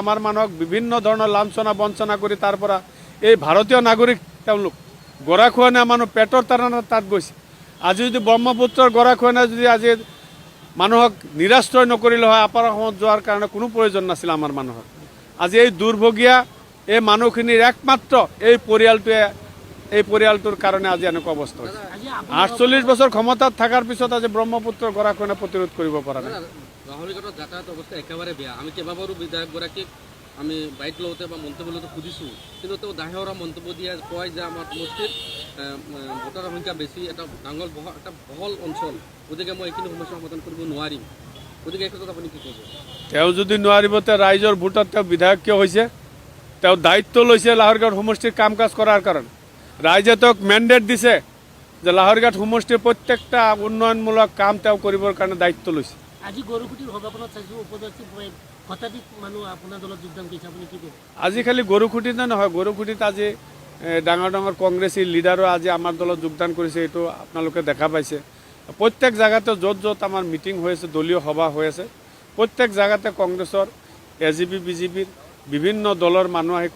আমাৰ মানুহক বিভিন্ন ধৰণৰ লাঞ্ছনা বঞ্চনা কৰি তাৰ পৰা এই ভাৰতীয় নাগৰিক তেওঁলোক গৰাখহনীয়া মানুহ পেটৰ তাৰণাত তাত গৈছে। আজি যদি ব্ৰহ্মপুত্ৰৰ গৰাখহনীয়া যদি আজি মানুহক নিৰাশ্ৰয় নকৰিলে হয়, আপাৰ অসমত যোৱাৰ কাৰণে কোনো প্ৰয়োজন নাছিল আমাৰ মানুহৰ। আজি এই দুৰ্ভগীয়া এই মানুহখিনিৰ একমাত্ৰ এই পৰিয়ালটোৰ কাৰণে আজি এনেকুৱা অৱস্থা হৈছে। 48 বছৰ ক্ষমতাত থকাৰ পিছত আজি ব্ৰহ্মপুত্ৰৰ গৰাখহনীয়া প্ৰতিৰোধ কৰিব পৰা নাই। লাহৰীঘাটত যাতায়াত অৱস্থা একেবাৰে বেয়া। আমি কেইবাবাৰো বিধায়কগৰাকীক আমি বাইক লওঁতে বা মন্তব্য লওঁতে সুধিছোঁ, কিন্তু তেওঁ দাহেৰা মন্তব্য দিয়ে কয় যে আমাৰ সমষ্টিত ভোটাৰৰ সংখ্যা বেছি, এটা ডাঙৰ এটা বহল অঞ্চল, গতিকে মই এইখিনি সমস্যা সমাধান কৰিব নোৱাৰিম। গতিকে এই ক্ষেত্ৰত আপুনি কি ক'ব? তেওঁ যদি নোৱাৰিব তেওঁ ৰাইজৰ ভোটত তেওঁ বিধায়ক কিয় হৈছে? তেওঁ দায়িত্ব লৈছে লাহৰীঘাট সমষ্টিৰ কাম কাজ কৰাৰ কাৰণে। ৰাইজে তেওঁক মেণ্ডেট দিছে যে লাহৰীঘাট সমষ্টিৰ প্ৰত্যেকটা উন্নয়নমূলক কাম তেওঁ কৰিবৰ কাৰণে দায়িত্ব লৈছে। আজি গৰুখুটিৰ সভাখনত চাইছোঁ উপস্থিত শতাধিক মানুহ আপোনাৰ দলত যোগদান কৰিছে, আপুনি কি ক'ব? আজি খালি গৰুখুটিতে নহয়, গৰুখুটিত আজি ডাঙৰ ডাঙৰ কংগ্ৰেছী লিডাৰো আজি আমাৰ দলত যোগদান কৰিছে, এইটো আপোনালোকে দেখা পাইছে। প্ৰত্যেক জেগাতে য'ত য'ত আমাৰ মিটিং হৈ আছে, দলীয় সভা হৈ আছে, প্ৰত্যেক জেগাতে কংগ্ৰেছৰ AGP BJPৰ বিভিন্ন দলৰ মানুহ আহি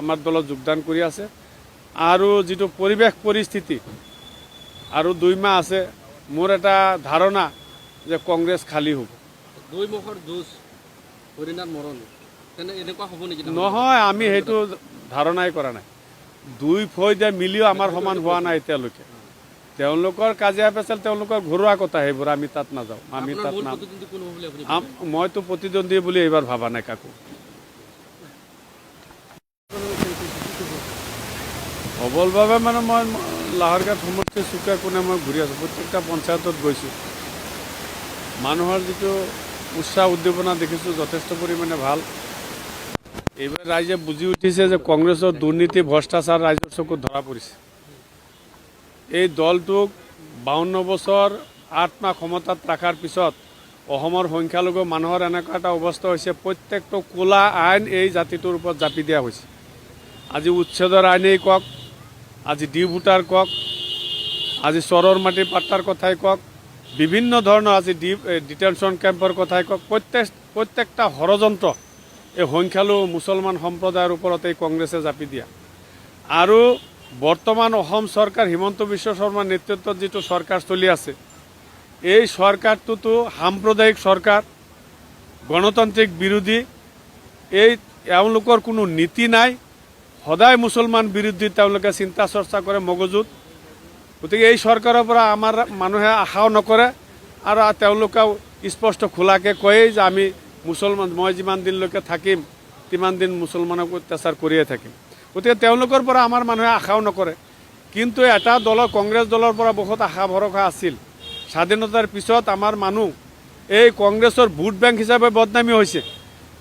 আমাৰ দলত যোগদান কৰি আছে। আৰু যিটো পৰিৱেশ পৰিস্থিতি আৰু 2 মাহ আছে, মোৰ এটা ধাৰণা যে কংগ্ৰেছ খালী হ'ব। 2 মুখৰ যুঁজ, হৰিণাৰ মৰণ, তেনে এনেকুৱা হ'ব নেকি? নহয়, আমি সেইটো ধাৰণাই কৰা নাই। 2 ফৌজে মিলিও আমাৰ সমান হোৱা নাই এতিয়ালৈকে। তেওঁলোকৰ কাজিয়া পেচাল, তেওঁলোকৰ ঘৰুৱা কথা, সেইবোৰ আমি তাত নাযাওঁ। আমি তাত মইতো প্ৰতিদ্বন্দ্বী বুলি এইবাৰ ভবা নাই কাকো। সবলভাৱে মানে মই লাহৰীঘাট সমষ্টিৰ চুকে কোণে মই ঘূৰি আছোঁ, প্ৰত্যেকটা পঞ্চায়তত গৈছোঁ। মানুহৰ যিটো উৎসাহ উদ্দীপনা দেখিছোঁ যথেষ্ট পৰিমাণে ভাল। এইবাৰ ৰাইজে বুজি উঠিছে যে কংগ্ৰেছৰ দুৰ্নীতি ভ্ৰষ্টাচাৰ ৰাইজৰ চকুত ধৰা পৰিছে। এই দলটোক 52 বছৰ 8 মাহ ক্ষমতাত ৰখাৰ পিছত অসমৰ সংখ্যালঘু মানুহৰ এনেকুৱা এটা অৱস্থা হৈছে, প্ৰত্যেকটো ক'লা আইন এই জাতিটোৰ ওপৰত জাপি দিয়া হৈছে। আজি উচ্ছেদৰ আইনেই কওক, আজি ডি ভোটাৰ কওক, আজি চৰৰ মাটি পাট্টাৰ কথাই কওক, বিভিন্ন ধৰণৰ আজি ডিটেনশ্যন কেম্পৰ কথাই কওক, প্ৰত্যেকটা ষড়যন্ত্ৰ এই সংখ্যালঘু মুছলমান সম্প্ৰদায়ৰ ওপৰত এই কংগ্ৰেছে জাপি দিয়া। আৰু বৰ্তমান অসম চৰকাৰ হিমন্ত বিশ্ব শৰ্মাৰ নেতৃত্বত যিটো চৰকাৰ চলি আছে, এই চৰকাৰটোতো সাম্প্ৰদায়িক চৰকাৰ, গণতান্ত্ৰিক বিৰোধী। এওঁলোকৰ কোনো নীতি নাই, সদায় মুছলমান বিৰোধী তেওঁলোকে চিন্তা চৰ্চা কৰে মগজুত। গতিকে এই চৰকাৰৰ পৰা আমাৰ মানুহে আশাও নকৰে, আৰু তেওঁলোকেও স্পষ্ট খোলাকৈ কয়েই যে আমি মুছলমান, মই যিমান দিনলৈকে থাকিম তিমান দিন মুছলমানক অত্যাচাৰ কৰিয়ে থাকিম। গতিকে তেওঁলোকৰ পৰা আমাৰ মানুহে আশাও নকৰে। কিন্তু এটা দলৰ, কংগ্ৰেছ দলৰ পৰা বহুত আশা ভৰসা আছিল। স্বাধীনতাৰ পিছত আমাৰ মানুহ এই কংগ্ৰেছৰ ভোট বেংক হিচাপে বদনামী হৈছে,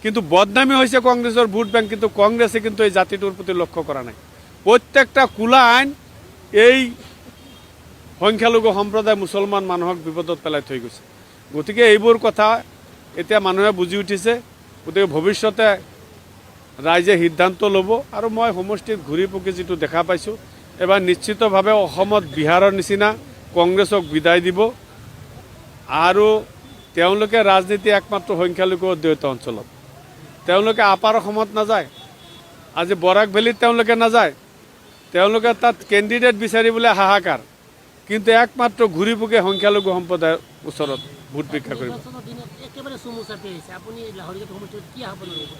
কিন্তু বদনামী হৈছে কংগ্ৰেছৰ ভোট বেংক, কিন্তু কংগ্ৰেছে কিন্তু এই জাতিটোৰ প্ৰতি লক্ষ্য কৰা নাই। প্ৰত্যেকটা কোলা আইন এই সংখ্যালঘু সম্প্ৰদায় মুছলমান মানুহক বিপদত পেলাই থৈ গৈছে। গতিকে এইবোৰ কথা এতিয়া মানুহে বুজি উঠিছে। গতিকে ভৱিষ্যতে ৰাইজে সিদ্ধান্ত ল'ব। আৰু মই সমষ্টিত ঘূৰি পকি যিটো দেখা পাইছোঁ, এবাৰ নিশ্চিতভাৱে অসমত বিহাৰৰ নিচিনা কংগ্ৰেছক বিদায় দিব। আৰু তেওঁলোকে ৰাজনীতি একমাত্ৰ সংখ্যালঘু অধ্যুষিত অঞ্চলত, তেওঁলোকে আপাৰ অসমত নাযায়, আজি বৰাক ভেলীত তেওঁলোকে নাযায়, তেওঁলোকে তাত কেণ্ডিডেট বিচাৰিবলৈ হাহাকাৰ, কিন্তু একমাত্ৰ ঘূৰি পকি সংখ্যালঘু সম্প্ৰদায়ৰ ওচৰত ভোট ভিক্ষা কৰিব। একেবাৰে চমু চাপি আহিছে, আপুনি লাহৰীঘাট সমষ্টিত কি আহ্বান কৰিব?